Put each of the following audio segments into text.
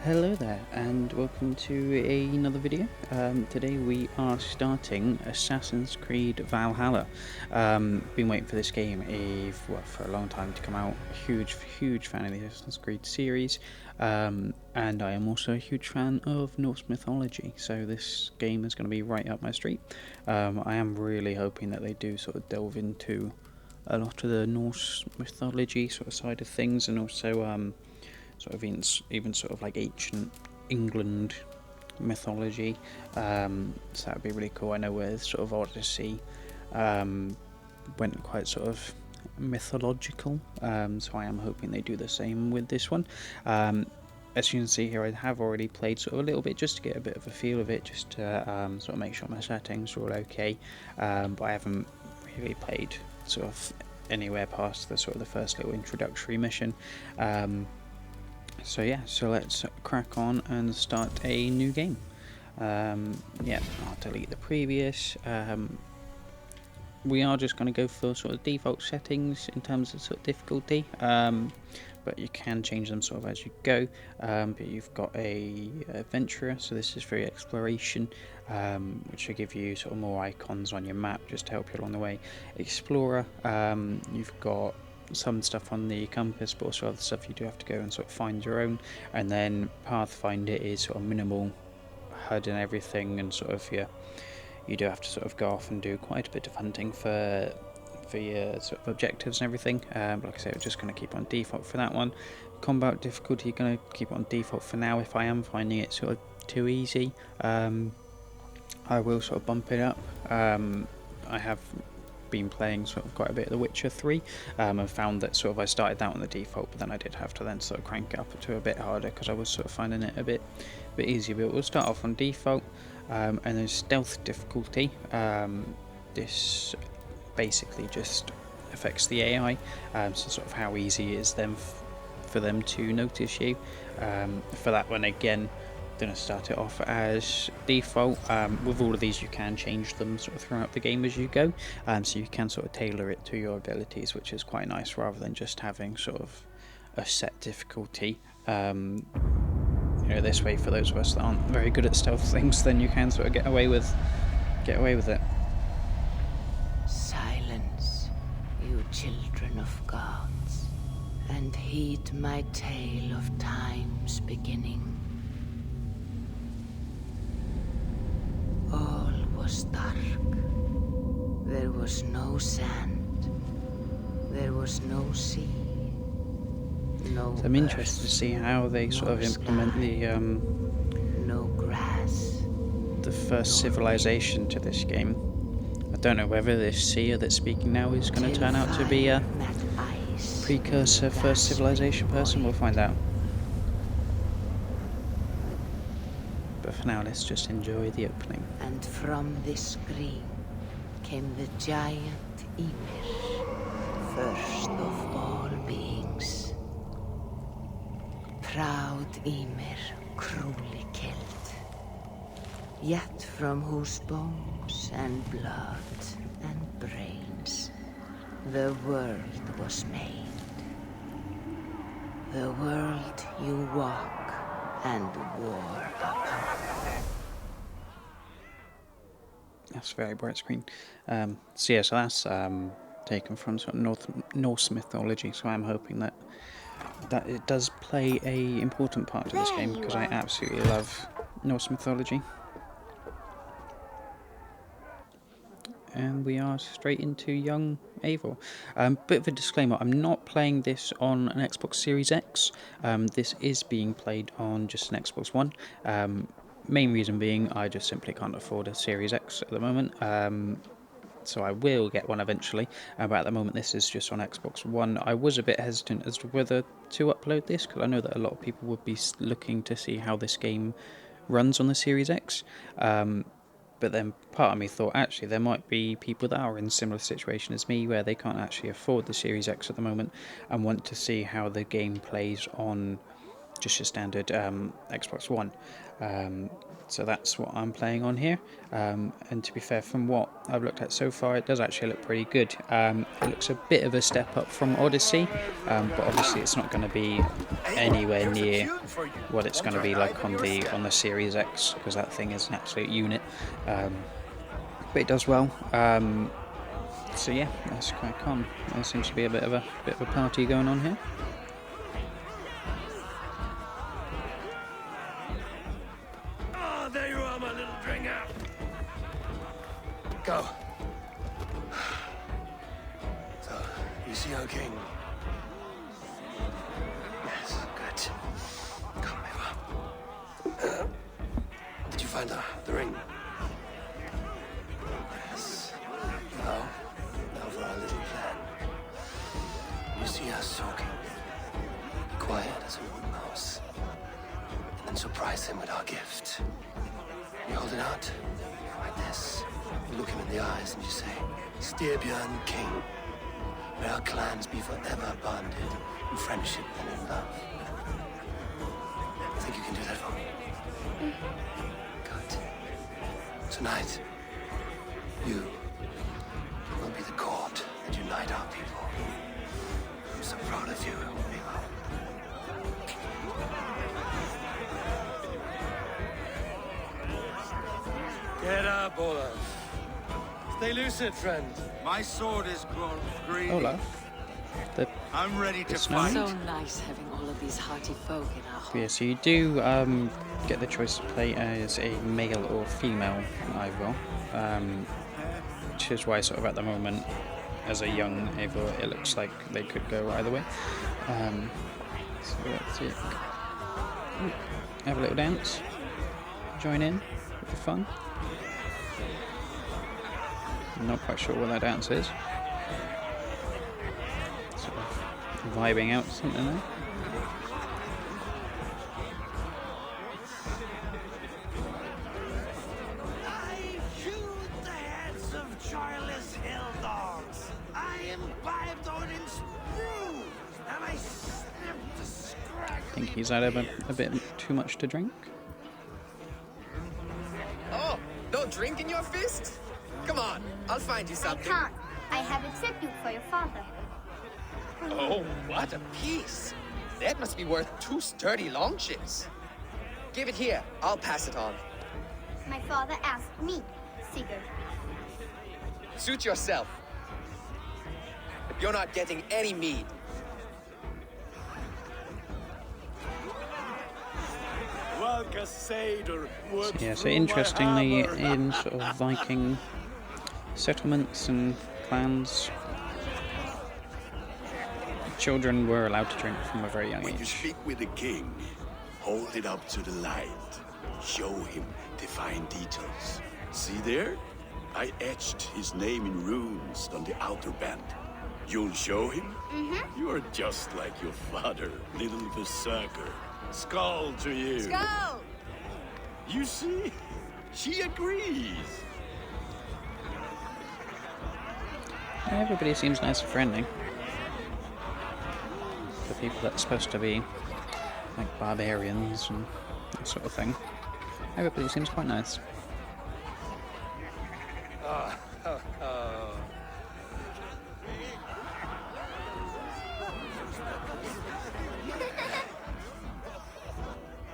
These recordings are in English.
Hello there, and welcome to another video. Today we are starting Assassin's Creed Valhalla. Been waiting for this game for a long time to come out. Huge fan of the Assassin's Creed series, and I am also a huge fan of Norse mythology. So this game is going to be right up my street. I am really hoping that they do sort of delve into a lot of the Norse mythology sort of side of things, and also sort of even sort of like ancient England mythology. So that would be really cool. I know where sort of Odyssey went quite sort of mythological, so I am hoping they do the same with this one. As you can see here, I have already played sort of a little bit just to get a bit of a feel of it, just to sort of make sure my settings are all okay, but I haven't really played sort of anywhere past the sort of the first little introductory mission. So yeah, so let's crack on and start a new game. Yeah, I'll delete the previous. We are just going to go for sort of default settings in terms of sort of difficulty, but you can change them sort of as you go. But you've got a adventurer, so this is for your exploration, which will give you sort of more icons on your map just to help you along the way. Explorer, you've got some stuff on the compass, but also other stuff you do have to go and sort of find your own. And then Pathfinder is sort of minimal HUD and everything, and sort of you do have to sort of go off and do quite a bit of hunting for your sort of objectives and everything. Like I said, we're just going to keep on default for that one. Combat difficulty, going to keep it on default for now. If I am finding it sort of too easy, I will sort of bump it up. I have been playing sort of quite a bit of The Witcher 3, and found that sort of I started that on the default, but then I did have to then sort of crank it up to a bit harder because I was sort of finding it a bit easier. But we'll start off on default, and then stealth difficulty. This basically just affects the AI, so sort of how easy it is then for them to notice you. For that one again, going to start it off as default. With all of these you can change them sort of throughout the game as you go, so you can sort of tailor it to your abilities, which is quite nice rather than just having sort of a set difficulty. This way, for those of us that aren't very good at stealth things, then you can sort of get away with it. Silence, you children of gods, and heed my tale of time's beginning. All was dark. There was no sand. There was no sea. No So I'm interested to earth, see how they sort of implement no grass, the first civilization to this game. I don't know whether this seer that's speaking now is going to turn out to be a precursor first civilization person. We'll find out. But for now, let's just enjoy the opening. And from this screen came the giant Ymir, first of all beings. Proud Ymir, cruelly killed, yet from whose bones and blood and brains the world was made. The world you walk and war upon. That's a very bright screen. So that's taken from sort of Norse mythology. So I'm hoping that it does play a important part to this game, because I absolutely love Norse mythology. And we are straight into young Eivor. Bit of a disclaimer, I'm not playing this on an Xbox Series X. This is being played on just an Xbox One. Main reason being I just simply can't afford a Series X at the moment. So I will get one eventually, but at the moment this is just on Xbox One. I was a bit hesitant as to whether to upload this, because I know that a lot of people would be looking to see how this game runs on the Series X. But then part of me thought, actually, there might be people that are in a similar situation as me, where they can't actually afford the Series X at the moment and want to see how the game plays on just your standard Xbox One. So that's what I'm playing on here. And to be fair, from what I've looked at so far, it does actually look pretty good. It looks a bit of a step up from Odyssey, but obviously it's not going to be anywhere near what it's going to be like on the Series X, because that thing is an absolute unit. But it does well. So yeah, let's crack on. There seems to be a bit of a party going on here. There you are, my little dringer. Go. So, you see our king? Yes, good. Come, Eva. Did you find the ring? Yes. Now for our little plan. You see us soaking. Be quiet as a wood mouse. And then surprise him with our gift. You hold it out, like this. You look him in the eyes and you say, Styrbjörn King, may our clans be forever bonded in friendship and in love. I think you can do that for me. Good. Tonight, you will be the cord that unite our people. I'm so proud of you, Eva. Get up, Olaf. Stay lucid, friend. My sword is grown green. Olaf, I'm ready to snowman? fight. So nice having all of these hearty folk in our home. yeah, so you do get the choice to play as a male or female Ivor, which is why sort of at the moment, as a young Ivor, it looks like they could go either way. So that's it. Ooh, have a little dance. Join in with the fun. I'm not quite sure what that dance is. Sort of vibing out something there. I chewed the heads of joyless hill dogs. I imbibed Odin's brew, and I snipped the scraggly. I think he's had a bit too much to drink. Oh, no drink in your fist? Come on, I'll find you I something. can't. I have a tribute for your father. Oh, what a piece. That must be worth 2 sturdy long ships. Give it here, I'll pass it on. My father asked me, Sigurd. Suit yourself. But you're not getting any mead. Yeah, so interestingly, in sort of Viking settlements and clans, children were allowed to drink from a very young When you age. speak with the king, hold it up to the light. Show him the fine details. See there? I etched his name in runes on the outer band. You'll show him? Mm-hmm. You are just like your father, little berserker. Skull to you. Go! You see? She agrees. Everybody seems nice and friendly. The people that's supposed to be like barbarians and that sort of thing. Everybody seems quite nice.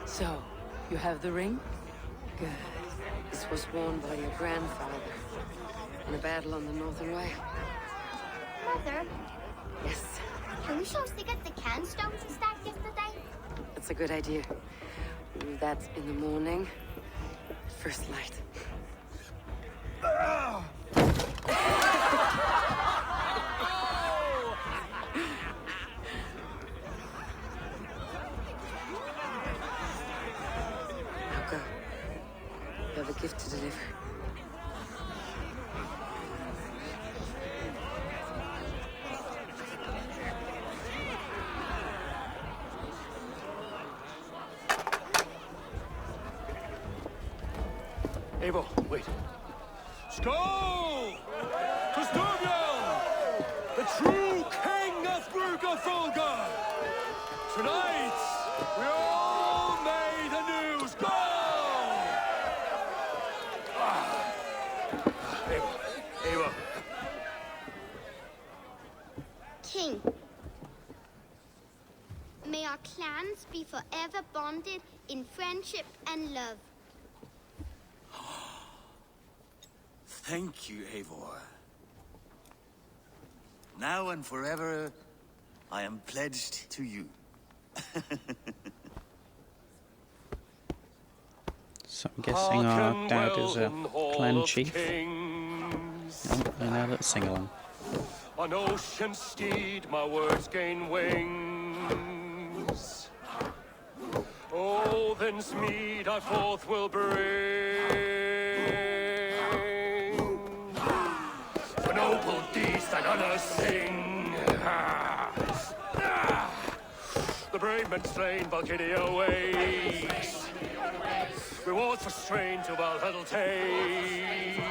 So, you have the ring? Good. This was worn by your grandfather in a battle on the Northern Way. Mother, Yes, can we show Sigurd the can stones he stacked yesterday? that's a good idea. We'll do that in the morning. First light. Now go. You have a gift to deliver. Eivor, wait. Skål! To Styrbjörn, the true king of Brugafulga! Tonight, we all our clans be forever bonded in friendship and love. Thank you, Eivor. Now and forever, I am pledged to you. So I'm guessing our dad is a clan chief. Oh, and now let's sing along. On ocean steed, my words gain wings. Odin's mead I forth will bring. For noble deeds and honor sing. The brave men slain, Valkyria wakes. Rewards for strain to Valhalla takes.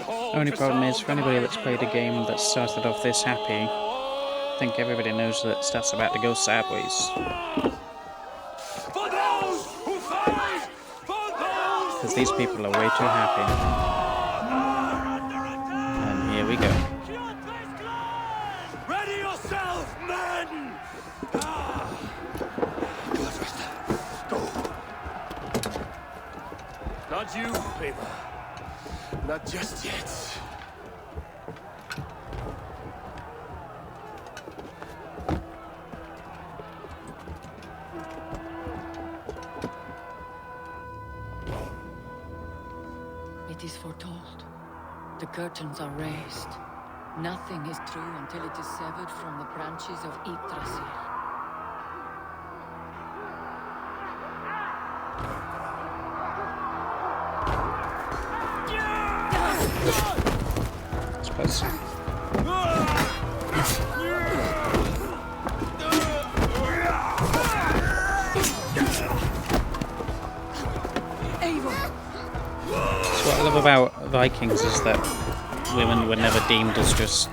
Only problem is, for anybody that's played a game that started off this happy, I think everybody knows that stuff's about to go sideways. Because these people are way too happy. And here we go. Ready yourself, men! Go. Not you, Eivor. Not just yet. It is foretold. The curtains are raised. Nothing is true until it is severed from the branches of Yggdrasil. Suppose. So what I love about Vikings is that women were never deemed as just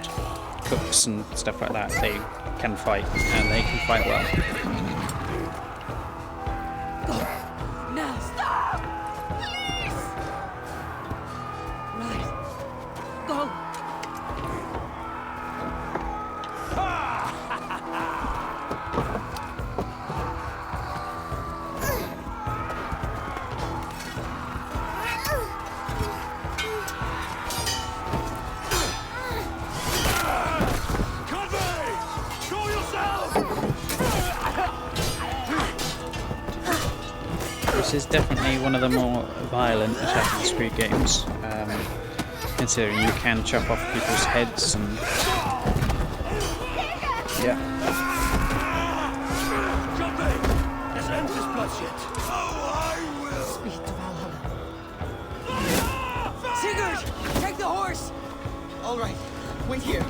cooks and stuff like that. They can fight, and they can fight well. Now stop! Please! Right. Go! This is definitely one of the more violent Assassin's Creed games, considering you can chop off people's heads and... yeah. Let's end this bloodshed. Speed to Valhalla. Sigurd! Take the horse! All right, wait here.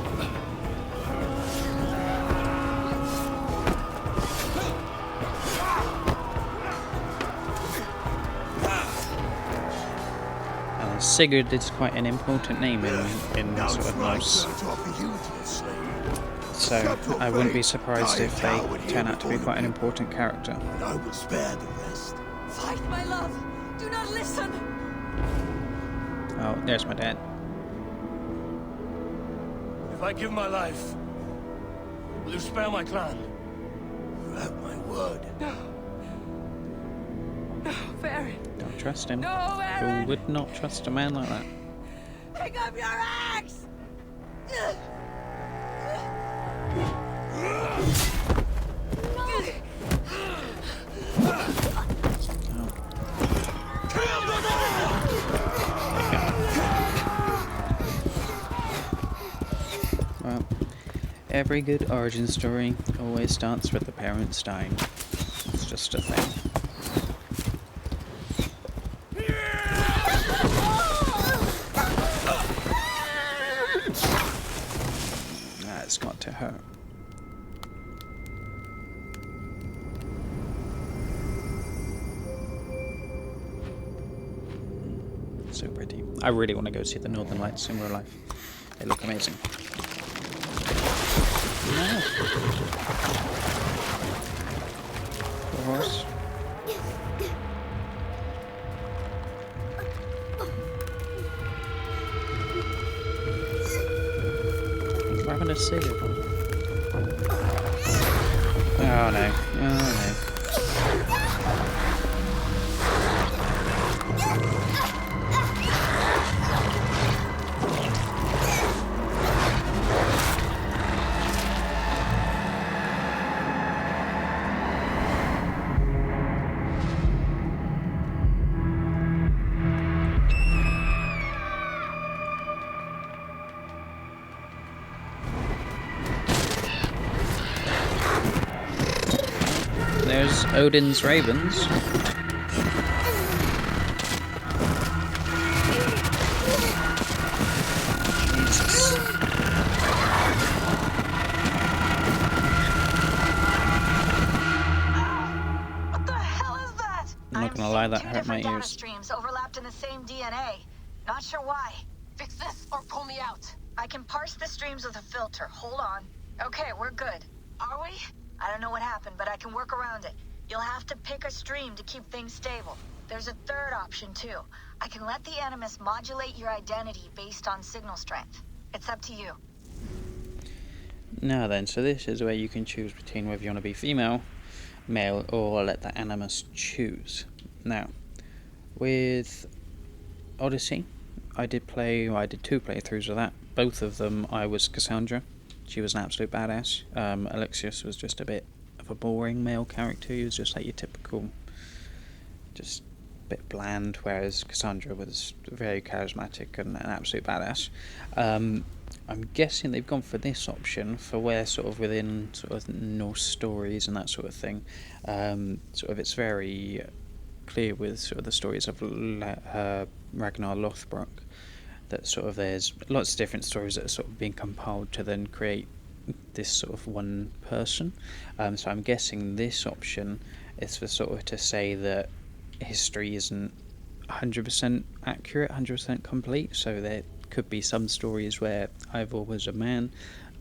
Sigurd is quite an important name in sort of Norse, so I wouldn't be surprised if they turn out to be quite an important character. I will spare the rest. Fight, my love! Do not listen! Oh, there's my dad. If I give my life, will you spare my clan? You have my word. No. No, Baron. Don't trust him. No, Who Aaron! would not trust a man like that? Pick up your axe! Well, every good origin story always starts with the parents dying. It's just a thing. That's got to hurt. So pretty. I really want to go see the Northern Lights in real life. They look amazing. No. Poor horse. What happened to Sigurd? Ah, Oh no. Oh no. There's Odin's ravens. Jesus. What the hell is that? I'm not gonna lie, that hurt my data ears. streams overlapped in the same DNA. Not sure why. Fix this or pull me out. I can parse the streams with a filter. Hold on. Okay, we're good. Are we? I don't know what happened, but I can work around it. You'll have to pick a stream to keep things stable. There's a third option, too. I can let the Animus modulate your identity based on signal strength. It's up to you. Now then, so this is where you can choose between whether you want to be female, male, or let the Animus choose. Now, with Odyssey, I did two playthroughs of that. Both of them, I was Cassandra. She was an absolute badass. Alexius was just a bit of a boring male character. He was just like your typical, just a bit bland, whereas Cassandra was very charismatic and an absolute badass. I'm guessing they've gone for this option for where sort of within sort of Norse stories and that sort of thing, sort of it's very clear with sort of the stories of Ragnar Lothbrok that sort of there's lots of different stories that are sort of being compiled to then create this sort of one person. So I'm guessing this option is for sort of to say that history isn't 100% accurate, 100% complete, so there could be some stories where Ivor was a man,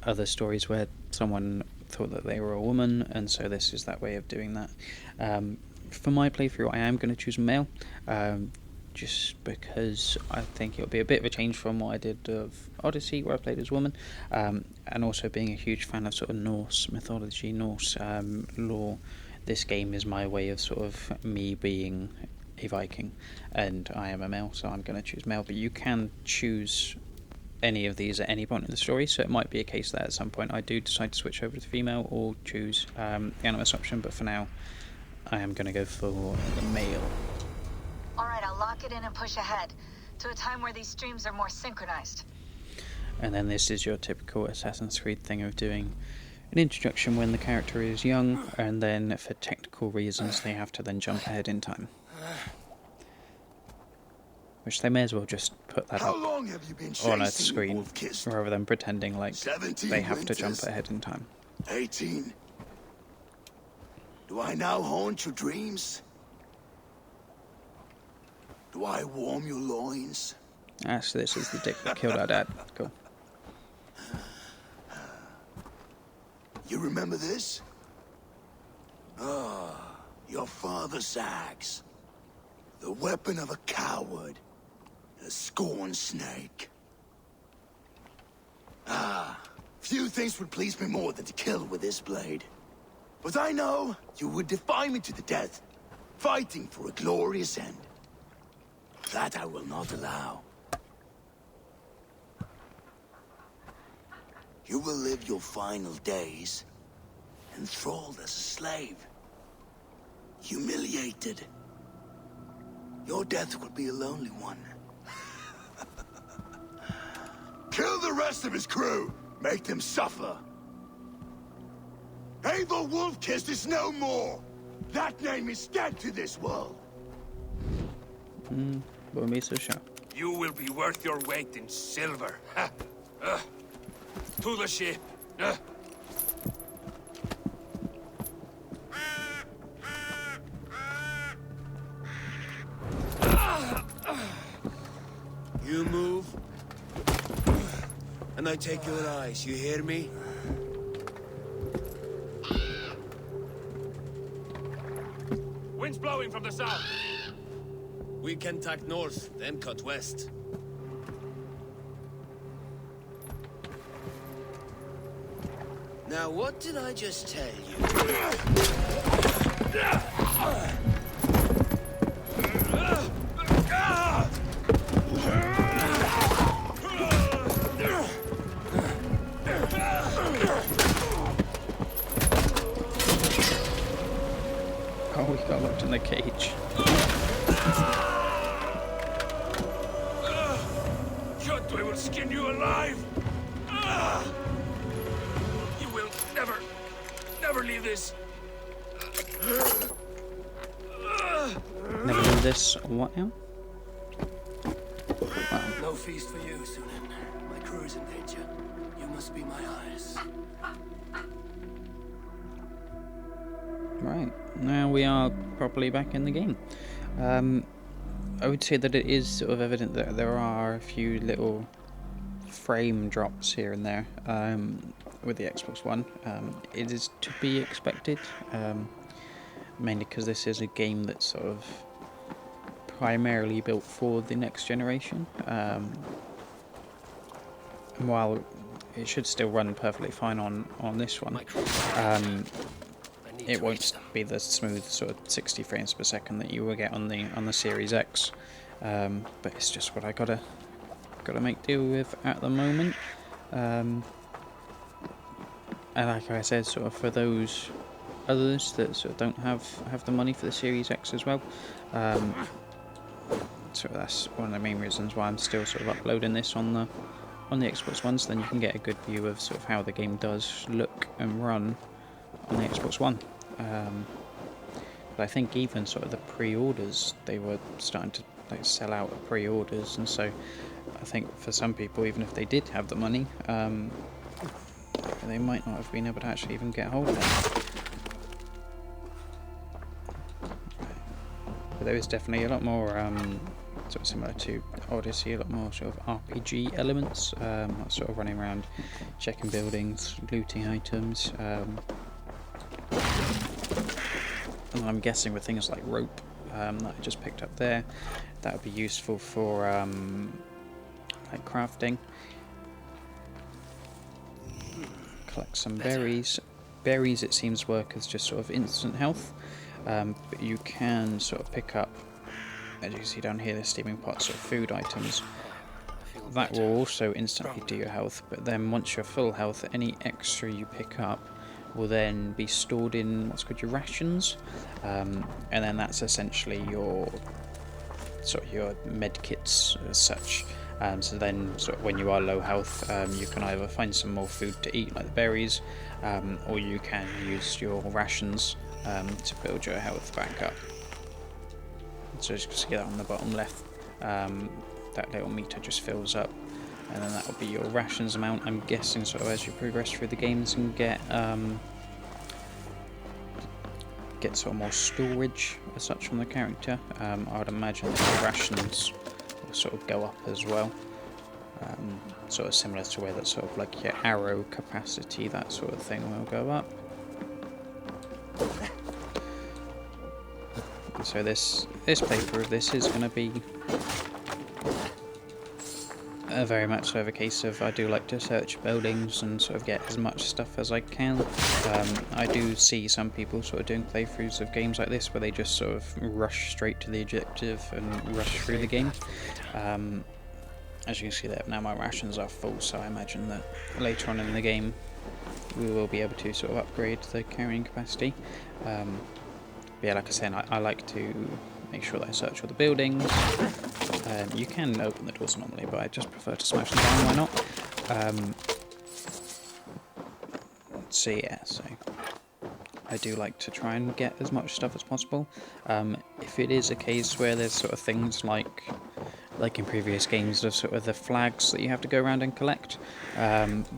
other stories where someone thought that they were a woman, and so this is that way of doing that. For my playthrough, I am going to choose male, just because I think it'll be a bit of a change from what I did of Odyssey, where I played as a woman, and also being a huge fan of sort of Norse mythology, Norse lore. This game is my way of sort of me being a Viking, and I am a male, so I'm going to choose male, but you can choose any of these at any point in the story, so it might be a case that at some point I do decide to switch over to female or choose the Animus option, but for now I am going to go for the male. Alright, I'll lock it in and push ahead to a time where these streams are more synchronized. And then this is your typical Assassin's Creed thing of doing an introduction when the character is young, and then for technical reasons they have to then jump ahead in time. Which they may as well just put that up on a screen rather than pretending like they have to jump ahead in time. 18. Do I now haunt your dreams? Do I warm your loins? So this is the dick that killed our dad. Cool. You remember this? Ah, your father's axe. The weapon of a coward. A scorned snake. Few things would please me more than to kill with this blade. But I know you would defy me to the death, fighting for a glorious end. That I will not allow. You will live your final days enthralled as a slave. Humiliated. Your death will be a lonely one. Kill the rest of his crew! Make them suffer! Abel Wolfkist is no more! That name is dead to this world! Won't be so sure. You will be worth your weight in silver. To the ship. You move, and I take your eyes, you hear me? Wind's blowing from the south. We can tack north, then cut west. Now, what did I just tell you? Oh, we got locked in the cage. Jotwe will skin you alive! You will never leave this. Never leave this. What now? No feast for you, Sunan. My crew is in danger. You must be my eyes. Right, now we are properly back in the game. I would say that it is sort of evident that there are a few little frame drops here and there with the Xbox One. It is to be expected, mainly because this is a game that's sort of primarily built for the next generation. And while it should still run perfectly fine on this one, it won't be the smooth sort of 60 frames per second that you will get on the Series X. But it's just what I gotta make do with at the moment. And like I said, sort of for those others that sort of don't have the money for the Series X as well, so that's one of the main reasons why I'm still sort of uploading this on the Xbox One, so then you can get a good view of sort of how the game does look and run on the Xbox One. But I think even sort of the pre-orders, they were starting to like sell out of pre-orders, and so I think for some people, even if they did have the money, they might not have been able to actually even get hold of it. But there is definitely a lot more sort of similar to Odyssey, a lot more sort of RPG elements, sort of running around, checking buildings, looting items. And I'm guessing with things like rope that I just picked up there, that would be useful for like crafting. Collect some berries. Berries, it seems, work as just sort of instant health, but you can sort of pick up, as you can see down here, the steaming pots of food items. That will also instantly do your health, but then once you're full health, any extra you pick up will then be stored in what's called your rations, and then that's essentially your med kits as such. So then sort of when you are low health, you can either find some more food to eat like the berries, or you can use your rations to build your health back up. So as you can see that on the bottom left, that little meter just fills up, and then that will be your rations amount. I'm guessing sort of as you progress through the games and get sort of more storage as such from the character, I would imagine that the rations will sort of go up as well, sort of similar to where that sort of like your arrow capacity, that sort of thing, will go up. So this playthrough of this is going to be very much so of a case of I do like to search buildings and sort of get as much stuff as I can. I do see some people sort of doing playthroughs of games like this where they just sort of rush straight to the objective and rush through the game. As you can see there, now my rations are full, so I imagine that later on in the game we will be able to sort of upgrade the carrying capacity. But yeah, like I said, I like to make sure that I search all the buildings. You can open the doors normally, but I just prefer to smash them down, why not? So yeah, so I do like to try and get as much stuff as possible. If it is a case where there's sort of things like in previous games, of sort of the flags that you have to go around and collect,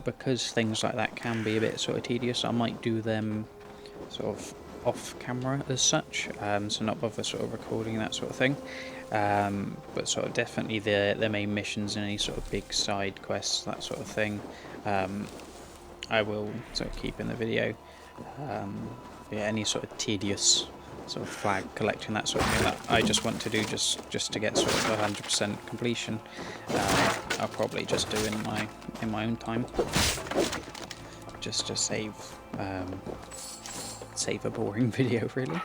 because things like that can be a bit sort of tedious, I might do them sort of off camera as such, so not bother sort of recording that sort of thing, but sort of definitely the main missions and any sort of big side quests, that sort of thing, I will sort of keep in the video. Yeah, any sort of tedious sort of flag collecting, that sort of thing that I just want to do just to get sort of 100% completion, I'll probably just do in my own time. just to save a boring video, really.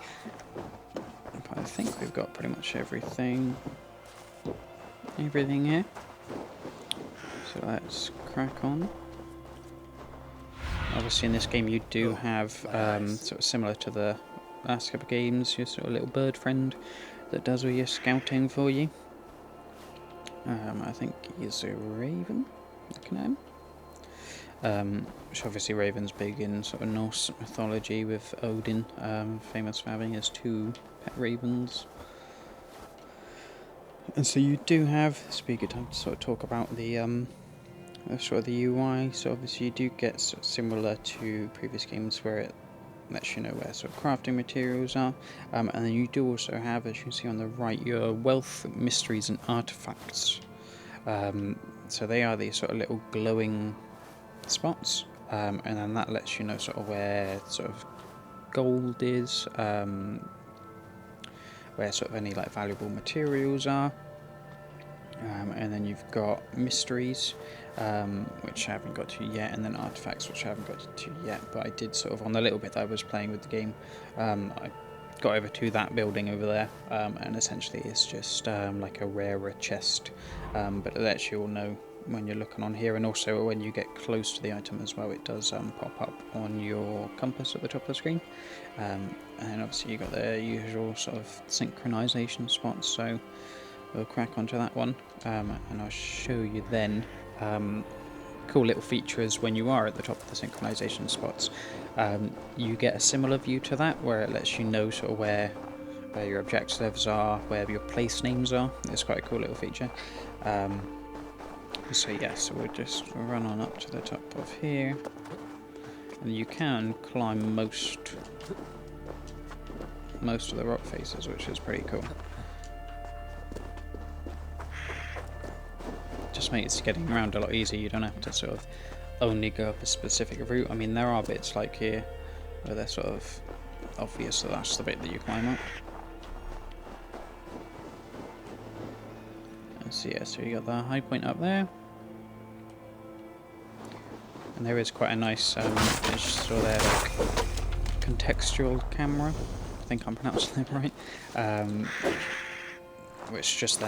But I think we've got pretty much everything here. So let's crack on. Obviously in this game you do have, sort of similar to the last couple of games, your sort of little bird friend that does all your scouting for you. I think he's a raven, looking at him. Which obviously raven's big in sort of Norse mythology, with Odin famous for having his 2 pet ravens. And so you do have, it's a good time to sort of talk about the sort of the UI. So obviously you do get sort of similar to previous games where it lets you know where sort of crafting materials are, and then you do also have, as you can see on the right, your wealth, mysteries and artifacts. So they are these sort of little glowing spots, and then that lets you know sort of where sort of gold is, where sort of any like valuable materials are. And then you've got mysteries, which I haven't got to yet, and then artifacts, which I haven't got to yet, but I did sort of, on the little bit that I was playing with the game, I got over to that building over there, and essentially it's just like a rarer chest, but it lets you all know when you're looking on here, and also when you get close to the item as well, it does pop up on your compass at the top of the screen. And obviously you've got the usual sort of synchronization spots, so we'll crack onto that one, and I'll show you then cool little features when you are at the top of the synchronization spots. You get a similar view to that, where it lets you know sort of where your objectives are, where your place names are. It's quite a cool little feature. So yeah, so we'll just run on up to the top of here, and you can climb most of the rock faces, which is pretty cool. Just makes getting around a lot easier. You don't have to sort of only go up a specific route. I mean, there are bits like here where they're sort of obvious, so that's the bit that you climb up. And so yeah, so you got the high point up there, and there is quite a nice, as you saw there, like contextual camera. I think I'm pronouncing that right. Which just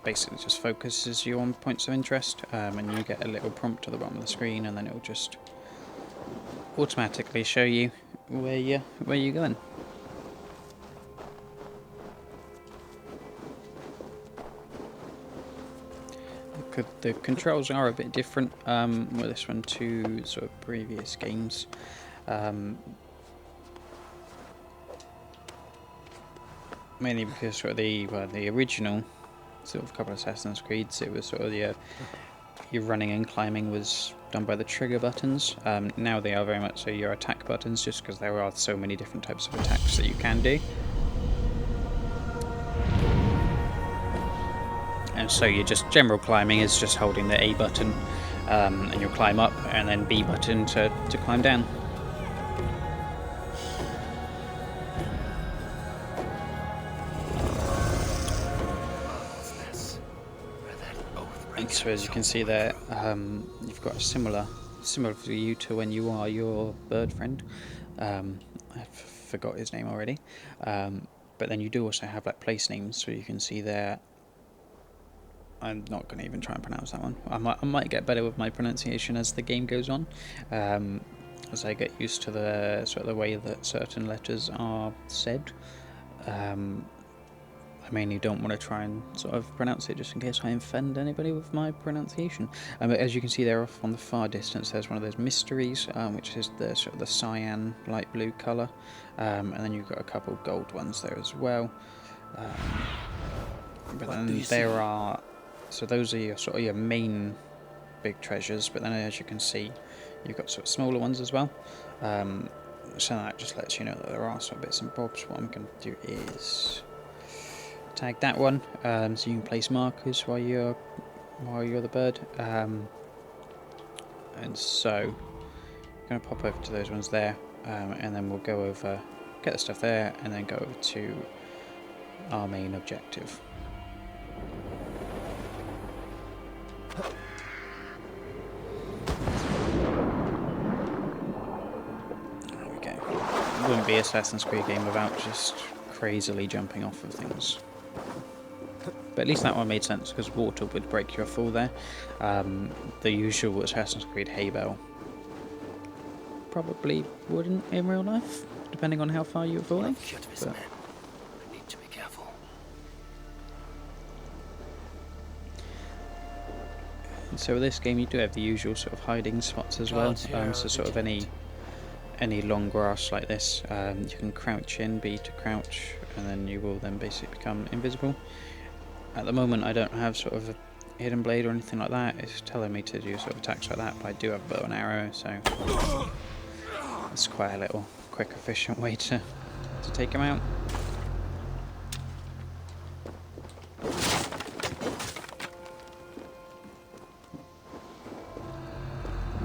basically just focuses you on points of interest, and you get a little prompt at the bottom of the screen, and then it will just automatically show you where you're going. The controls are a bit different with this one to sort of previous games. Mainly because sort of the original sort of couple of Assassin's Creeds, it was sort of your running and climbing was done by the trigger buttons. Now they are very much so your attack buttons, just because there are so many different types of attacks that you can do. And so your just general climbing is just holding the A button, and you'll climb up, and then B button to climb down. And so as you can see there, you've got a similar view to when you are your bird friend. I forgot his name already, but then you do also have like place names, so you can see there. I'm not going to even try and pronounce that one. I might get better with my pronunciation as the game goes on, as I get used to the sort of the way that certain letters are said. I mainly don't want to try and sort of pronounce it just in case I offend anybody with my pronunciation. But as you can see there off on the far distance, there's one of those mysteries, which is the sort of the cyan light blue colour, and then you've got a couple of gold ones there as well. But then there are, so those are your sort of your main big treasures. But then as you can see, you've got sort of smaller ones as well. So that just lets you know that there are sort of bits and bobs. What I'm going to do is tag that one, so you can place markers while you're the bird. And so I'm going to pop over to those ones there, and then we'll go over, get the stuff there, and then go over to our main objective. wouldn't be Assassin's Creed game without just crazily jumping off of things. But at least that one made sense, because water would break your fall there. The usual Assassin's Creed hay bale probably wouldn't in real life, depending on how far you were falling. But I need to be careful. so with this game, you do have the usual sort of hiding spots as well. So sort of any long grass like this, you can crouch in, B to crouch, and then you will then basically become invisible. At the moment, I don't have sort of a hidden blade or anything like that. It's telling me to do sort of attacks like that, but I do have a bow and arrow, so it's quite a little quick, efficient way to take him out.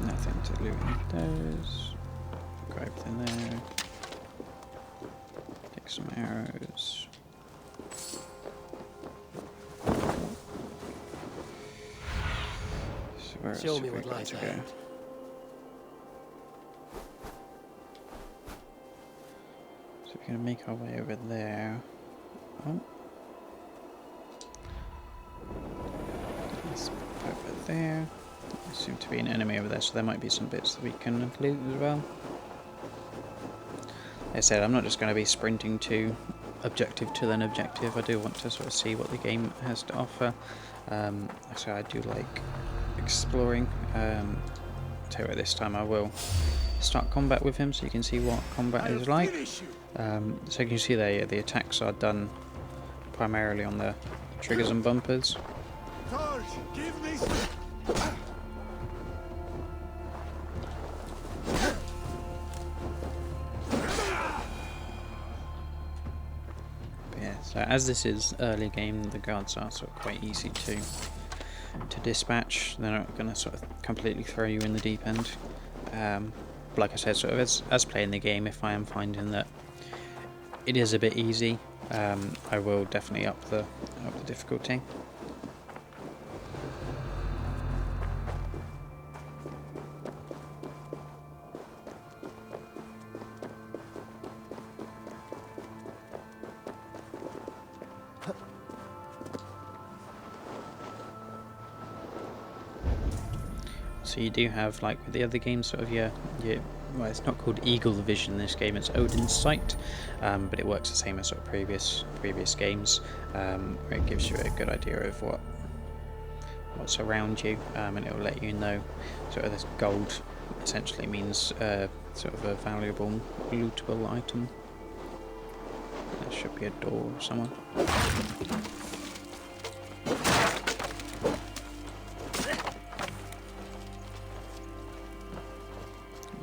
Nothing to loot in those. Got everything there. Take some arrows. So where else Show have me we what got lies to go? ahead. So we're going to make our way over there. Oh. Let's put over there. There seems to be an enemy over there, so there might be some bits that we can loot as well. Like I said, I'm not just going to be sprinting to objective to then objective. I do want to sort of see what the game has to offer. So I do like exploring. So at this time I will start combat with him, so you can see what combat is like. So you can see there, yeah, the attacks are done primarily on the triggers and bumpers. Give me But yeah, so as this is early game, the guards are sort of quite easy to dispatch. They're not going to sort of completely throw you in the deep end. Like I said, sort of as playing the game, if I am finding that it is a bit easy, I will definitely up the difficulty. So you do have, like with the other games, sort of your well, it's not called Eagle Vision in this game, it's Odin's Sight, but it works the same as sort of previous games, where it gives you a good idea of what's around you, and it will let you know sort of this gold essentially means sort of a valuable lootable item. There should be a door somewhere.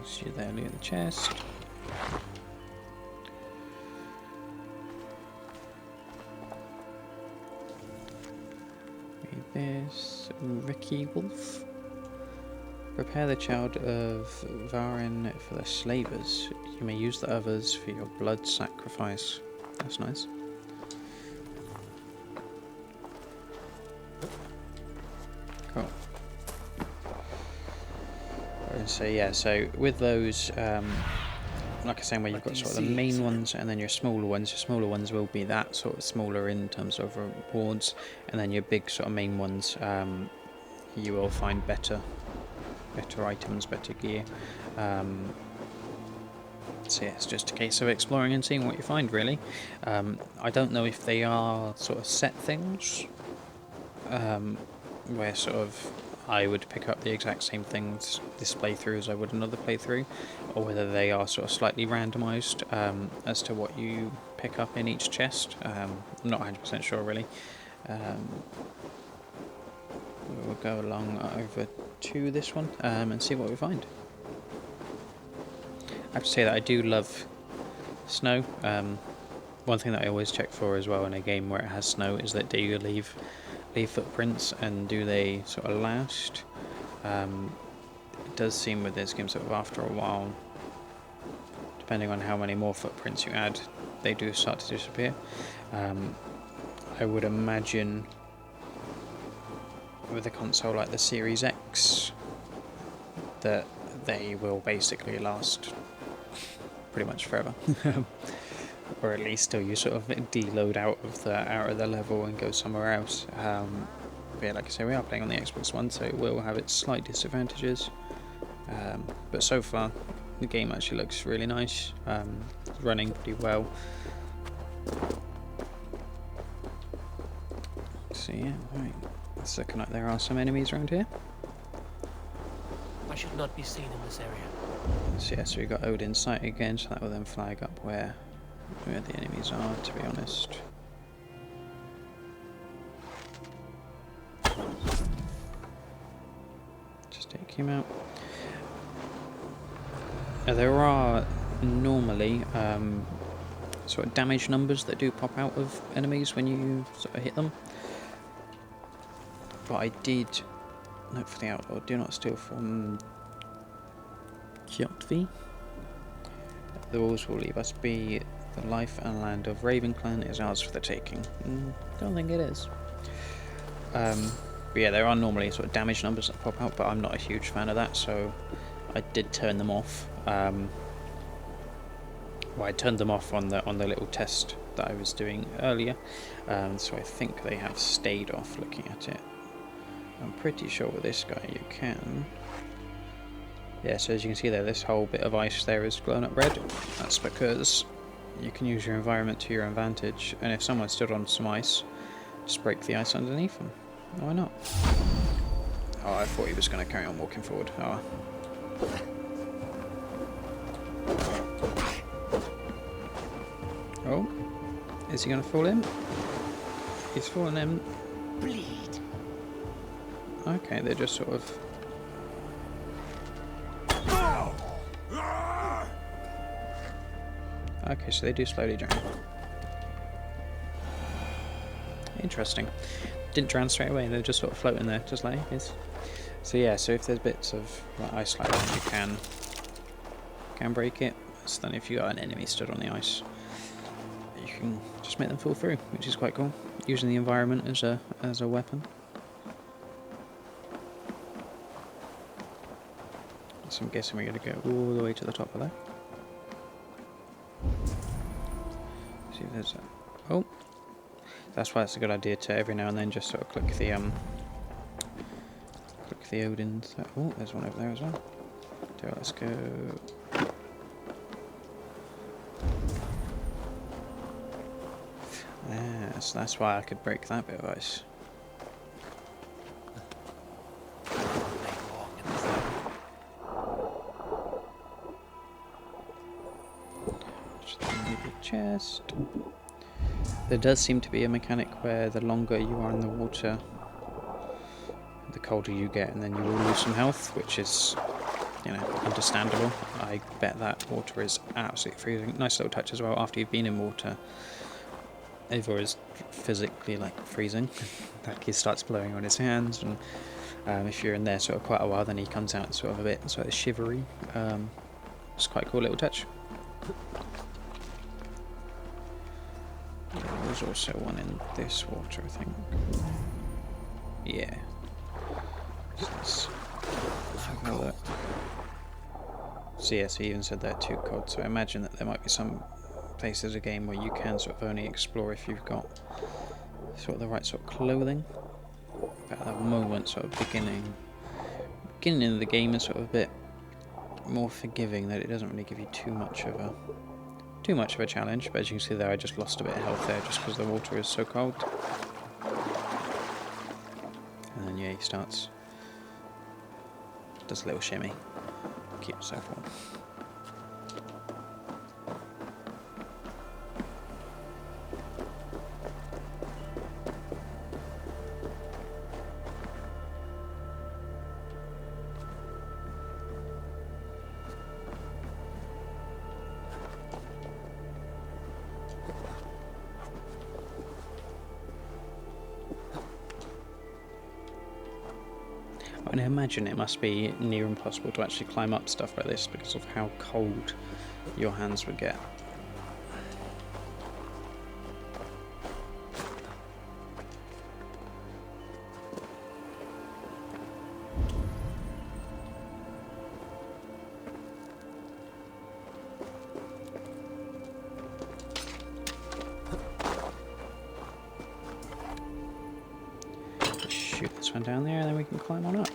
See there near the chest. Read this. Ricky Wolf. Prepare the child of Varin for the slavers. You may use the others for your blood sacrifice. That's nice. Cool. So yeah, so with those, like I said, where you've got sort of the main ones and then your smaller ones will be that sort of smaller in terms of rewards, and then your big sort of main ones, you will find better items, better gear. So yeah, it's just a case of exploring and seeing what you find, really. I don't know if they are sort of set things, where sort of I would pick up the exact same things this playthrough as I would another playthrough, or whether they are sort of slightly randomised as to what you pick up in each chest. I'm not 100% sure, really. We'll go along over to this one and see what we find. I have to say that I do love snow. One thing that I always check for as well in a game where it has snow is that do you leave footprints, and do they sort of last? It does seem with this game sort of after a while, depending on how many more footprints you add, they do start to disappear. I would imagine with a console like the Series X that they will basically last pretty much forever. Or at least till you sort of deload out of the level and go somewhere else. But yeah, like I say, we are playing on the Xbox One, so it will have its slight disadvantages. But so far, the game actually looks really nice. Running pretty well. So yeah, right. It's looking like there are some enemies around here. I should not be seen in this area. So yeah, so we've got Odin's sight again, so that will then flag up where the enemies are, to be honest. Just take him out. Now there are normally sort of damage numbers that do pop out of enemies when you sort of hit them. But I did note for the outlaw, do not steal from Kjotvi. The walls will leave us be. The life and land of Ravenclan is ours for the taking. Don't think it is. But yeah, there are normally sort of damage numbers that pop out, but I'm not a huge fan of that, so I did turn them off. Well, I turned them off on the little test that I was doing earlier, so I think they have stayed off. Looking at it, I'm pretty sure with this guy you can. Yeah, so as you can see there, this whole bit of ice there is glowing up red. That's because you can use your environment to your advantage, and if someone stood on some ice, just break the ice underneath them. Why not? Oh, I thought he was going to carry on walking forward. Oh. Oh, is he going to fall in? He's fallen in. Bleed. Okay, they're just sort of... Okay, so they do slowly drown. Interesting. Didn't drown straight away, they're just sort of floating there, just like this. So yeah, so if there's bits of like, ice like that, you can break it. So then if you got an enemy stood on the ice, you can just make them fall through, which is quite cool. Using the environment as a weapon. So I'm guessing we're going to go all the way to the top of that. See if there's a... Oh! That's why it's a good idea to every now and then just sort of click the Odin's... Oh, there's one over there as well. So let's go... Yes, that's why I could break that bit of ice. Chest. There does seem to be a mechanic where the longer you are in the water, the colder you get, and then you will lose some health, which is, you know, understandable. I bet that water is absolutely freezing. Nice little touch as well. After you've been in water, Eivor is physically like freezing. Like he starts blowing on his hands, and if you're in there sort of quite a while, then he comes out sort of a bit sort of shivery. It's quite a cool little touch. There's also one in this water, I think. Yeah. So let's have a look. So yes, he even said they're too cold, so I imagine that there might be some places of game where you can sort of only explore if you've got sort of the right sort of clothing. But at that moment, sort of beginning of the game is sort of a bit more forgiving, that it doesn't really give you too much of a challenge. But as you can see there, I just lost a bit of health there just because the water is so cold. And then yeah, he does a little shimmy, keep himself warm. And I imagine it must be near impossible to actually climb up stuff like this because of how cold your hands would get. this one down there, and then we can climb on up.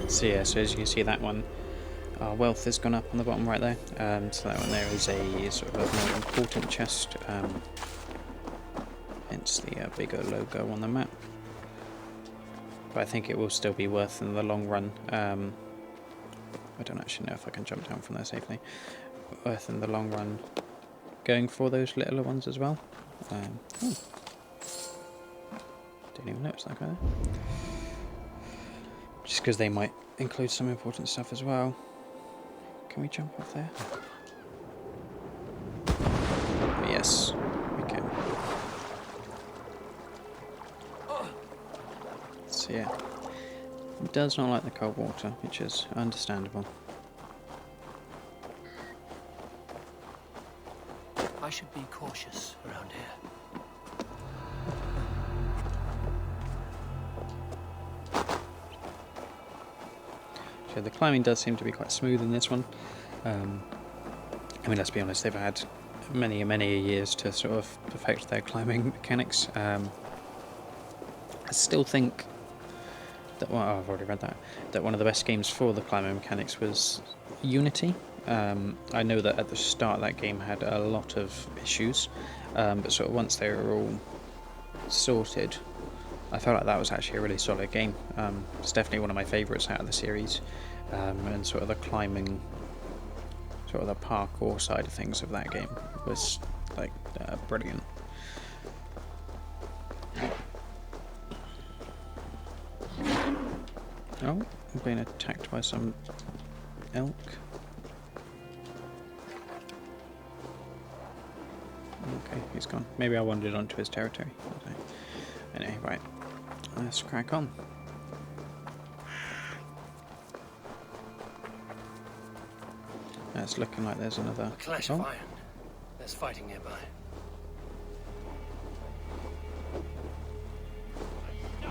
So yeah, so as you can see, that one, our wealth has gone up on the bottom right there. So that one there is a sort of a more important chest, hence the bigger logo on the map. But I think it will still be worth in the long run. I don't actually know if I can jump down from there safely. Worth in the long run going for those littler ones as well. Didn't even notice that guy there. Just because they might include some important stuff as well. Can we jump off there? Yes, we can. So yeah, it does not like the cold water, which is understandable. I should be cautious around here. So the climbing does seem to be quite smooth in this one. I mean, let's be honest, they've had many years to sort of perfect their climbing mechanics. I still think that, well, I've already read that, that one of the best games for the climbing mechanics was Unity. I know that at the start that game had a lot of issues, but sort of once they were all sorted, I felt like that was actually a really solid game. It's definitely one of my favourites out of the series, and sort of the climbing, sort of the parkour side of things of that game was like brilliant. Oh, I'm being attacked by some elk. Okay, he's gone. Maybe I wandered onto his territory. Okay. Anyway, right. Let's crack on. It's looking like there's another... A clash of iron. There's fighting nearby.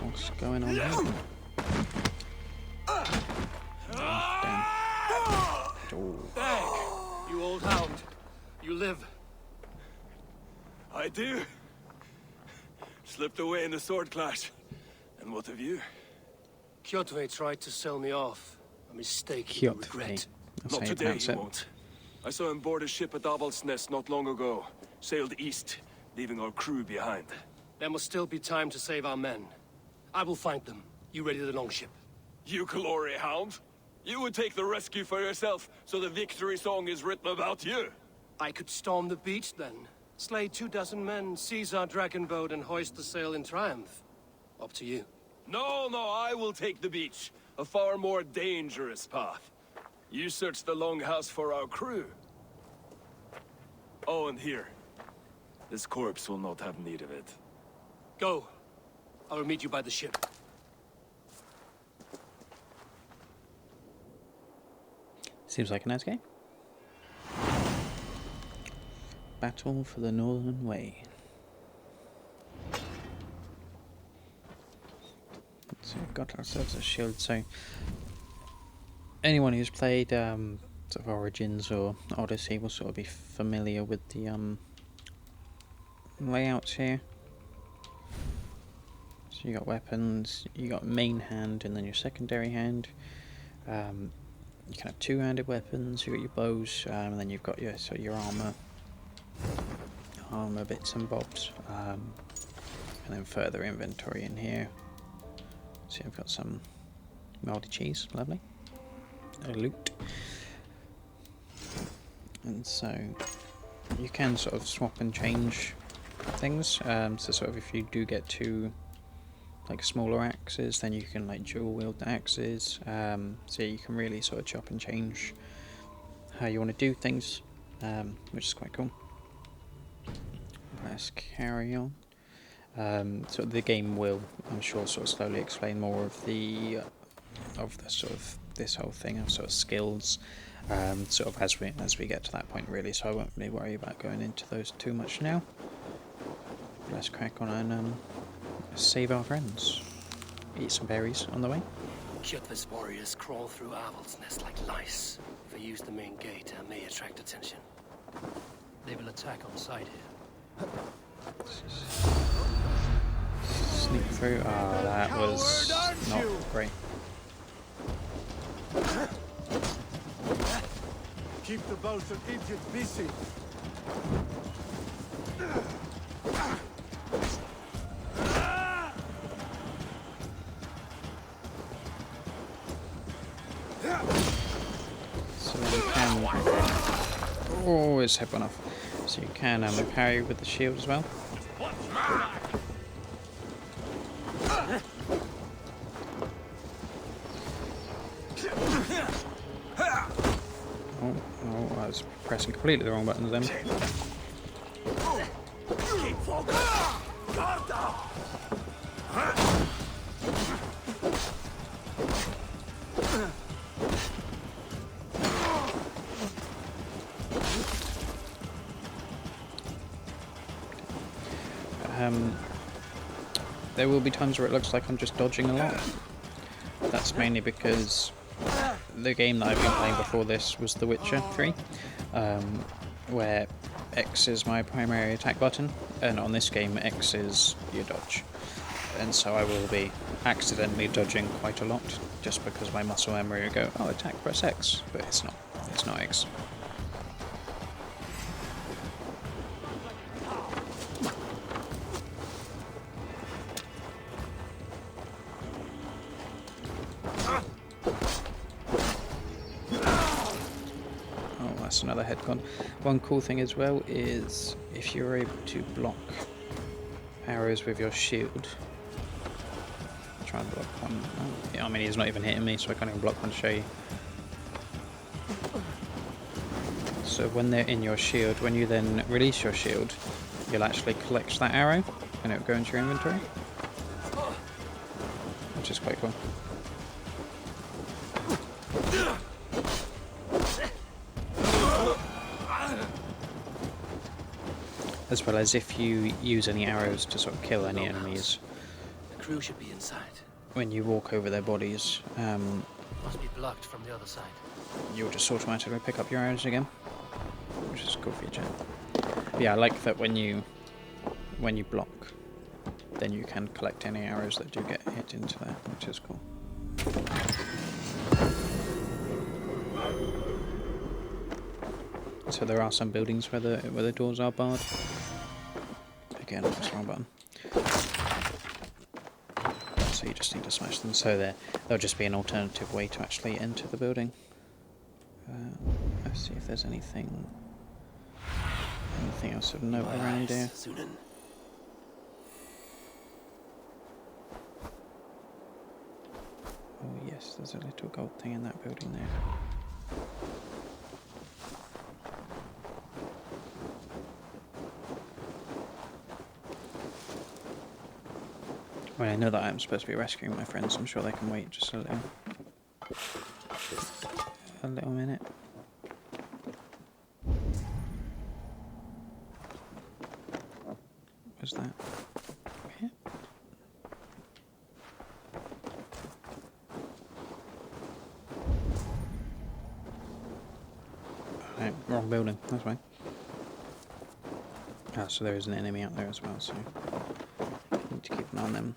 What's going on here? Dag, you old hound. You live. I do. Slipped away in the sword clash. And what of you? Kjotve tried to sell me off. A mistake you regret. Not today, he won't. I saw him board a ship at Avaldsnes not long ago. Sailed east, leaving our crew behind. There must still be time to save our men. I will find them. You ready the longship? You glory hound? You would take the rescue for yourself, so the victory song is written about you. I could storm the beach then. Slay 24 men, seize our dragon boat, and hoist the sail in triumph. Up to you. No, I will take the beach. A far more dangerous path. You search the longhouse for our crew. Oh, and here. This corpse will not have need of it. Go. I will meet you by the ship. Seems like a nice game. Battle for the Northern Way. So we've got ourselves a shield. So anyone who's played sort of Origins or Odyssey will sort of be familiar with the layouts here. So you got weapons, you got main hand, and then your secondary hand. You can have two-handed weapons. You got your bows, and then you've got your your armor bits and bobs, and then further inventory in here. So I've got some mouldy cheese, lovely. Loot. And so you can sort of swap and change things. So sort of if you do get to like smaller axes, then you can like dual wield the axes. So you can really sort of chop and change how you want to do things, which is quite cool. Let's carry on. So the game will, I'm sure, sort of slowly explain more of the sort of this whole thing of sort of skills, sort of as we get to that point, really. So I won't really worry about going into those too much now. Let's crack on and save our friends. Eat some berries on the way. Kjotve's warriors crawl through Aval's nest like lice. If I use the main gate, I may attract attention. They will attack on sight here. Sneak through. Ah, that was not great. Keep the bosun idiot busy. So then you can... Oh, his head went off. So you can parry with the shield as well. Oh, I was pressing completely the wrong buttons then. There will be times where it looks like I'm just dodging a lot. That's mainly because the game that I've been playing before this was The Witcher 3, where X is my primary attack button, and on this game X is your dodge. And so I will be accidentally dodging quite a lot, just because my muscle memory will go, oh, attack, press X, but it's not X. That's another head con. One cool thing as well is if you're able to block arrows with your shield. Try and block one. Oh, yeah, I mean, he's not even hitting me, so I can't even block one to show you. So when they're in your shield, when you then release your shield, you'll actually collect that arrow and it'll go into your inventory, which is quite cool. As well as if you use any arrows to sort of kill any enemies. The crew should be inside. When you walk over their bodies, Must be blocked from the other side. You'll just automatically pick up your arrows again, which is a cool feature. But yeah, I like that when you block, then you can collect any arrows that do get hit into there, which is cool. So there are some buildings where the doors are barred. Again, that's the wrong button. So you just need to smash them. So there'll just be an alternative way to actually enter the building. Let's see if there's anything else of note around here. Oh yes, there's a little gold thing in that building there. Well, I know that I'm supposed to be rescuing my friends, I'm sure they can wait just a little minute. What's that? Yeah. Right, wrong building, that's fine. Ah, so there is an enemy out there as well, so need to keep an eye on them.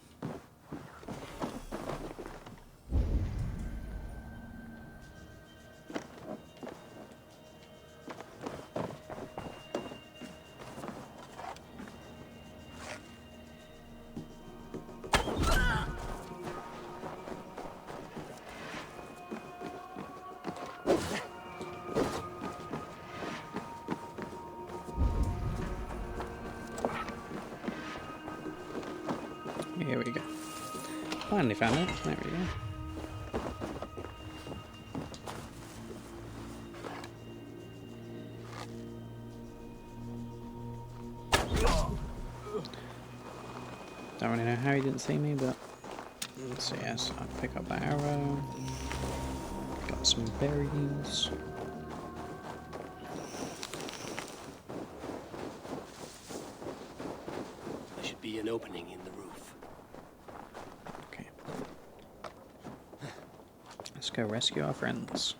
Here we go. Finally found it. There we go. Don't really know how he didn't see me, but so yes, I'll pick up that arrow. Got some berries. There should be an opening in the roof. Okay. Let's go rescue our friends.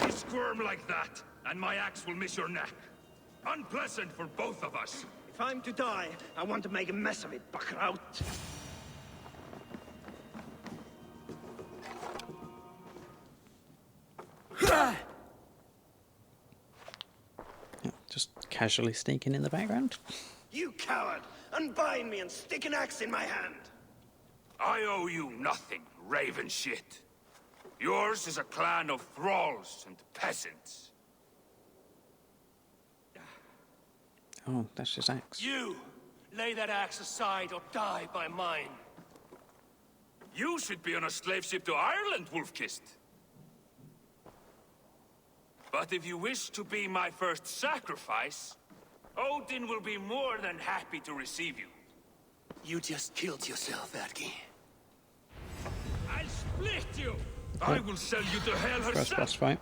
You squirm like that, and my axe will miss your neck. Unpleasant for both of us. If I'm to die, I want to make a mess of it, Buckraut. Just casually sneaking in the background. You coward! Unbind me and stick an axe in my hand! I owe you nothing, raven shit. Yours is a clan of thralls and peasants. Oh, that's his axe. You! Lay that axe aside or die by mine. You should be on a slave ship to Ireland, Wolf-Kissed. But if you wish to be my first sacrifice, Odin will be more than happy to receive you. You just killed yourself, Adki. I'll split you! I will sell you to hell First herself! boss fight.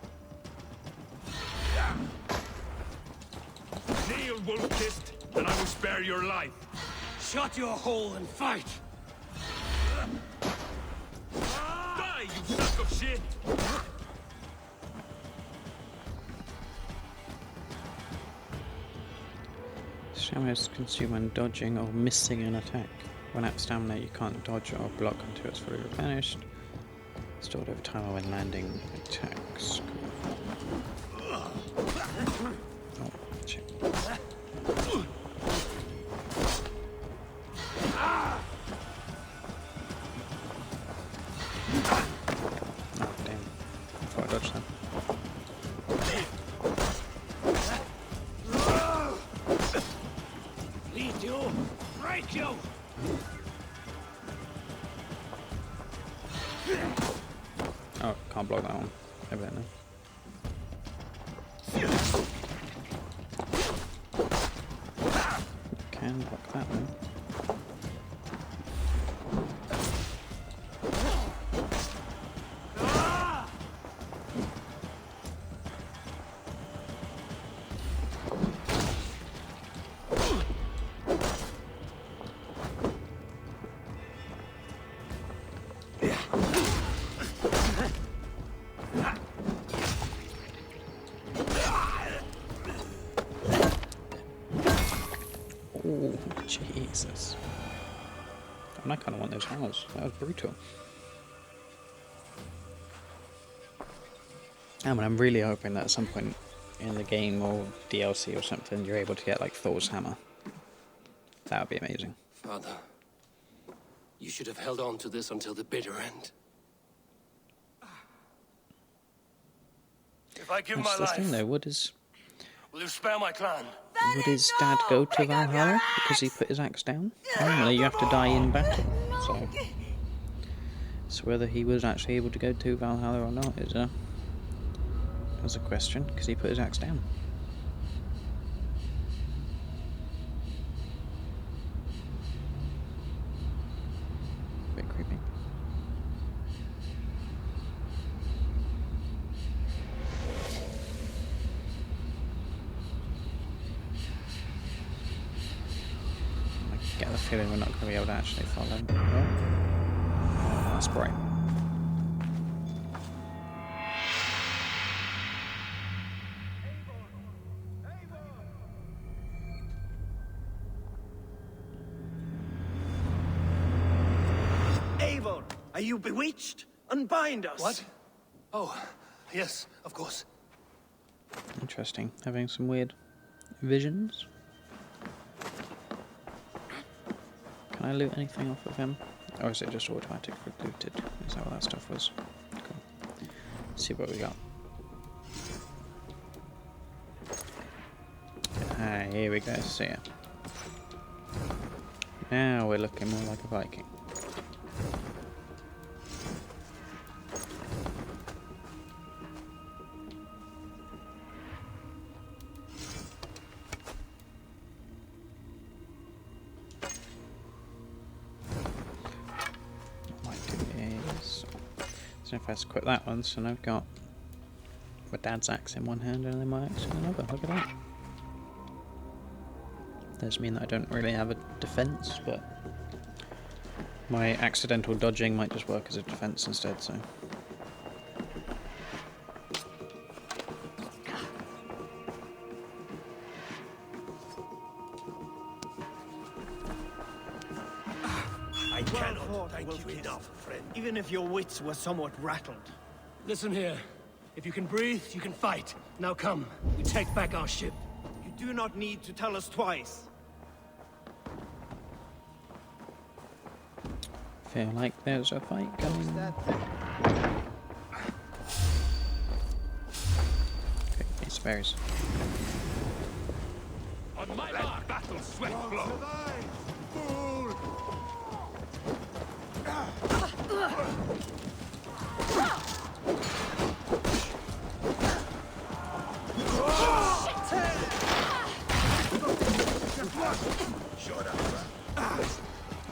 Kneel, Wolf-Kissed, and I will spare your life. Shut your hole and fight! Die, you sack of shit! Stamina is consumed when dodging or missing an attack. When at stamina, you can't dodge or block until it's fully replenished. Stored over time or when landing attacks. Oh, shit. Oh, damn. I thought I dodged that. Lead you! Break you! Oh, can't block that one. I bet now. Can block that one. Oh, Jesus. And I kind of want those howls. That was brutal. And I'm really hoping that at some point in the game or DLC or something, you're able to get like Thor's hammer. That would be amazing. Father, you should have held on to this until the bitter end. If I give That's my the thing life, though, would his will you spare my clan? dad go to Valhalla because he put his axe down? Normally you have to die in battle, so whether he was actually able to go to Valhalla or not is a question, because he put his axe down. Bit creepy. I get the feeling we're not going to be able to actually follow him. Oh, that's bright. Avon, are you bewitched? Unbind us! What? Oh, yes, of course. Interesting. Having some weird visions. Can I loot anything off of him? Or is it just automatically looted? Is that what that stuff was? Cool. Let's see what we got. Ah, here we go. See ya. Now we're looking more like a Viking. If I equip that one, so now I've got my dad's axe in one hand and then my axe in another. Look at that. does mean that I don't really have a defense, but my accidental dodging might just work as a defense instead, so. I cannot thank you enough, friend. Even if your wits were somewhat rattled. Listen here. If you can breathe, you can fight. Now come, we take back our ship. You do not need to tell us twice. Feel like there's a fight coming. Okay, these berries. On my mark, battle sweat flow.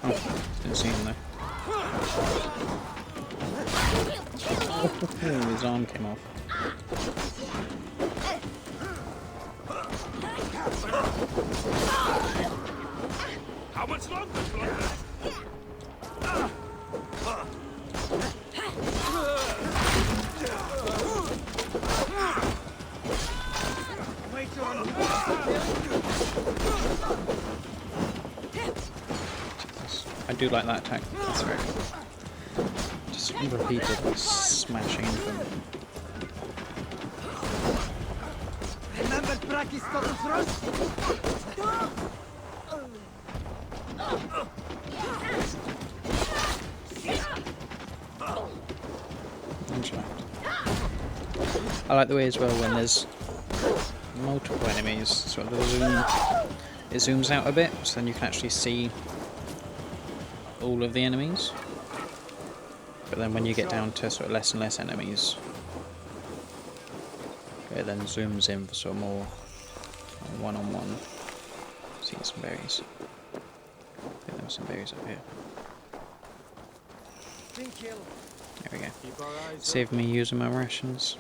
Oh, didn't see him there. Oh, his arm came off. How much longer, Bloodlet? I do like that attack. That's very good. Just repeatedly smashing them. Remember Braki's cotton thrust? I like the way as well when there's multiple enemies, sort of the zoom, it zooms out a bit, so then you can actually see all of the enemies. But then when you get down to sort of less and less enemies, it then zooms in for sort of more one-on-one. See some berries. I think there were some berries up here. There we go. Save me using my rations.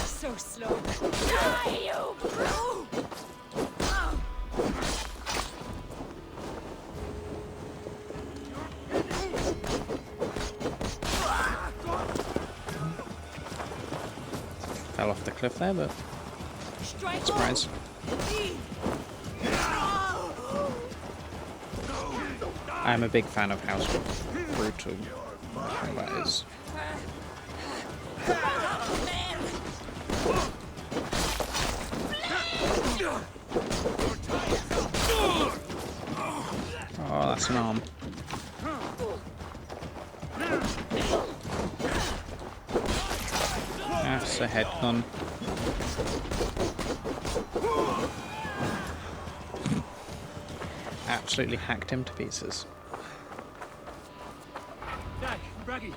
So slow. Die, you brute! Fell off the cliff there, but surprise. I'm a big fan of how sort of brutal combat is. Oh, that's an arm. That's a head gun. Absolutely hacked him to pieces. Jack, Braggy,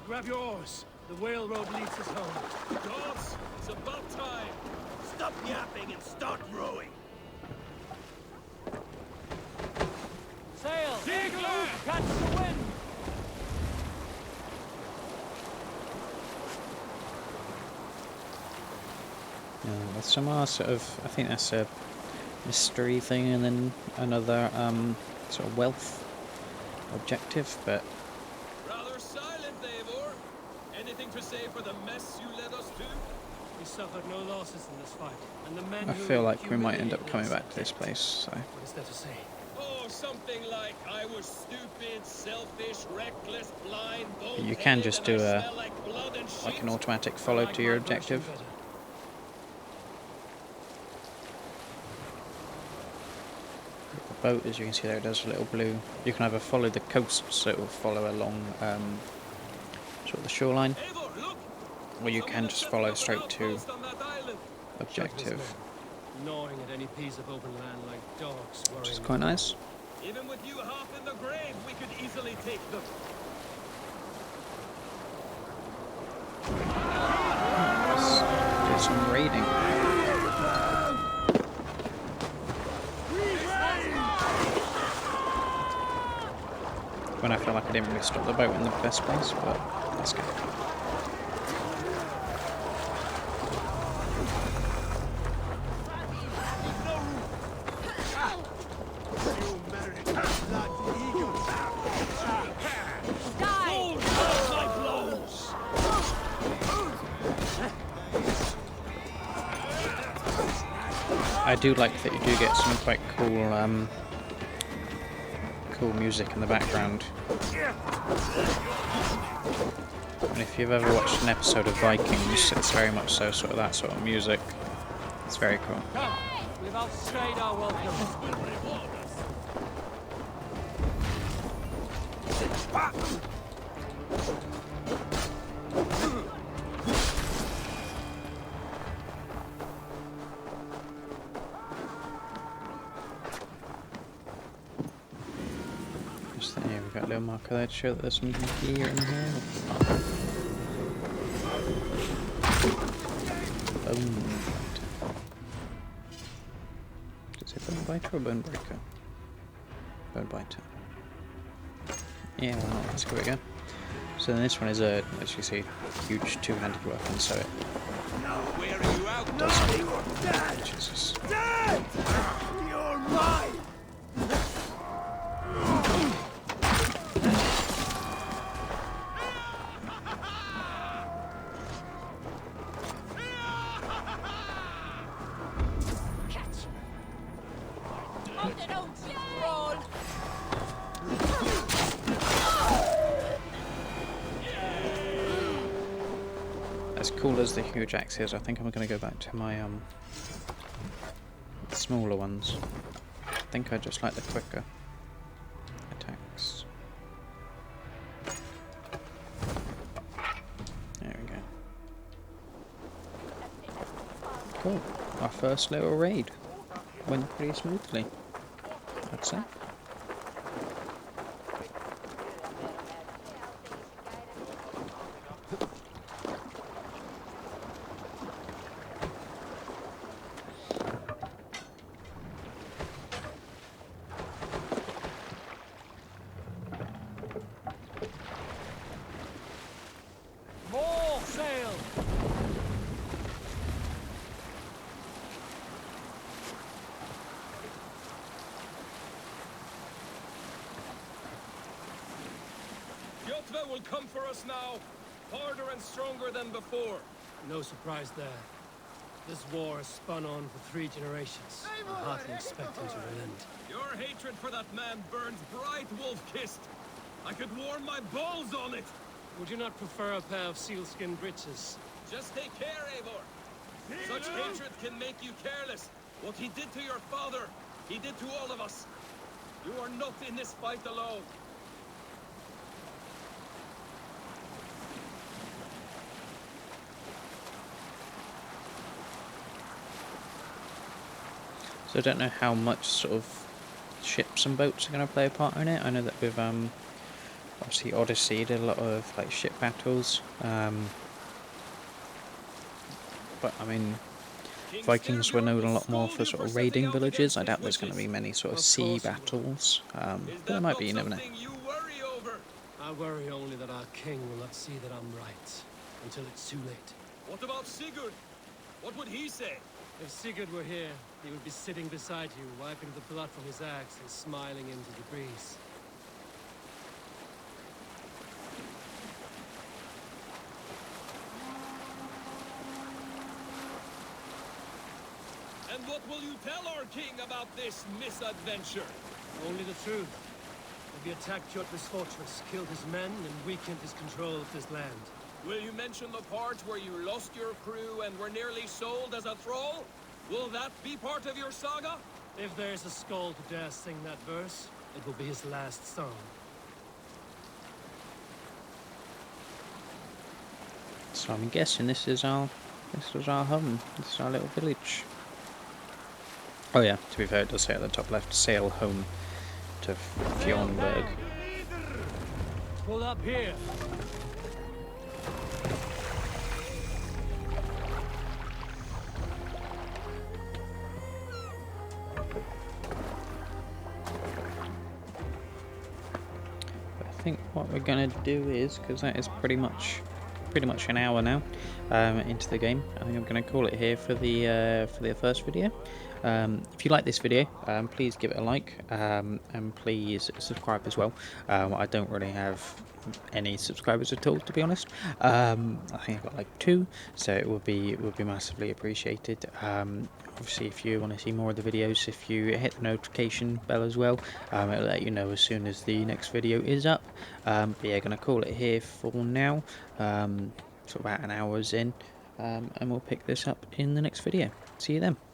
grab your oars. The whale road leads us home. Gods, it's about time. Stop yapping and start rowing. Sail! Dig loose! Catch the wind! There's some more sort of, I think that's a mystery thing, and then another sort of wealth objective, but Rather silent, Eivor. Anything to say for the mess you led us to? We suffered no losses in this fight, and the men I who feel like we might end up humiliated coming us back to this place, so. What is there to say? Oh, something like I was stupid, selfish, reckless, blind, You can just do and I a smell like blood and like shit. an automatic follow to your objective. The boat, as you can see there, it does a little blue. You can either follow the coast, so it will follow along sort of the shoreline, or you can just follow straight to objective, Gnawing at any piece of open land like dogs worrying. which is quite nice. Even with you half in the grave, we could easily take them. Let's do some raiding. when I feel like I didn't really stop the boat in the first place, but that's good. I do like that you do get some quite cool, cool music in the background. And if you've ever watched an episode of Vikings, it's very much so sort of that sort of music. It's very cool. Come, we've outstayed our welcome. Just there, we've got a little marker there to show that there's something here and here. Bone biter. Is it bone biter or bone breaker? Bone biter. Yeah, well, let's give it a go. So then this one is a, as you see, huge two-handed weapon, so it does something. Jesus. You're mine! As cool as the huge axe is, I think I'm going to go back to my smaller ones. I think I just like the quicker attacks. There we go. Cool. Our first little raid went pretty smoothly, I'd say. More sail! Jotva will come for us now, harder and stronger than before. No surprise there. This war has spun on for 3 generations. I hardly expect him to relent. Your hatred for that man burns bright, wolf-kissed. I could warm my balls on it. Would you not prefer a pair of sealskin breeches? Just take care, Eivor. Such hatred can make you careless. What he did to your father, he did to all of us. You are not in this fight alone. So I don't know how much sort of ships and boats are going to play a part in it. I know that with obviously Odyssey did a lot of like ship battles, but I mean Vikings were known a lot more for sort of raiding villages. I doubt there's going to be many sort of sea battles, but there might be, you never know. I worry only that our king will not see that I'm right until it's too late. What about Sigurd? What would he say? If Sigurd were here, he would be sitting beside you, wiping the blood from his axe and smiling into the breeze. And what will you tell our king about this misadventure? Only the truth. We attacked Jotva's fortress, killed his men, and weakened his control of this land. Will you mention the part where you lost your crew and were nearly sold as a thrall? Will that be part of your saga? If there's a skull to dare sing that verse, it will be his last song. So I'm guessing this is our home. This is our little village. Oh yeah, to be fair, it does say at the top left, sail home to Fjornberg. Pull up here. think what we're gonna do is, because that is pretty much an hour now into the game, I think I'm gonna call it here for the first video. If you like this video, please give it a like, and please subscribe as well. I don't really have any subscribers at all, to be honest. I think I've got like 2, so it would be massively appreciated. Obviously, if you want to see more of the videos, if you hit the notification bell as well, it'll let you know as soon as the next video is up. But yeah, gonna call it here for now. Sort of about an hour's in, and we'll pick this up in the next video. See you then.